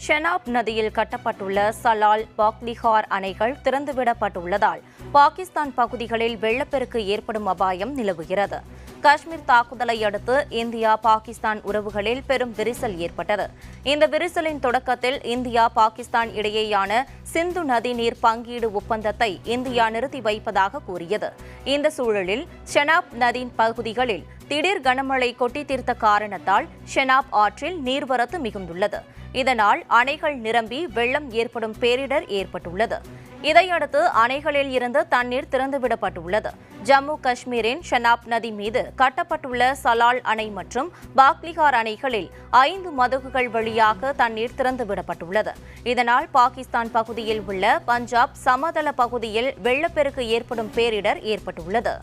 ஷெனாப் நதியில் கட்டப்பட்டுள்ள சலால், பாக்லிஹார் அணைகள் திறந்துவிடப்பட்டுள்ளதால் பாகிஸ்தான் பகுதிகளில் வெள்ளப்பெருக்கு ஏற்படும் அபாயம் நிலவுகிறது. காஷ்மீர் தாக்குதலை அடுத்து இந்தியா பாகிஸ்தான் உறவுகளில் பெரும் விரிசல் ஏற்பட்டது. இந்த விரிசலின் தொடக்கத்தில் இந்தியா பாகிஸ்தான் இடையேயான சிந்து நதிநீர் பங்கீடு ஒப்பந்தத்தை இந்தியா நிறுத்தி வைப்பதாக கூறியது. இந்த சூழலில் ஷெனாப் நதி பகுதிகளில் திடீர் கனமழை கொட்டி தீர்த்த காரணத்தால் ஷெனாப் ஆற்றில் நீர்வரத்து மிகுந்துள்ளது. இதனால் அணைகள் நிரம்பி வெள்ளம் ஏற்படும் பேரிடர் ஏற்பட்டுள்ளது. இதையடுத்து அணைகளில் இருந்து தண்ணீர் திறந்துவிடப்பட்டுள்ளது. ஜம்மு காஷ்மீரின் ஷெனாப் நதி மீது கட்டப்பட்டுள்ள சலால் அணை மற்றும் பாக்லிஹார் அணைகளில் 5 மதகுகள் வழியாக தண்ணீர் திறந்துவிடப்பட்டுள்ளது. இதனால் பாகிஸ்தான் பகுதியில் உள்ள பஞ்சாப் சமதள பகுதியில் வெள்ளப்பெருக்கு ஏற்படும் பேரிடர் ஏற்பட்டுள்ளது.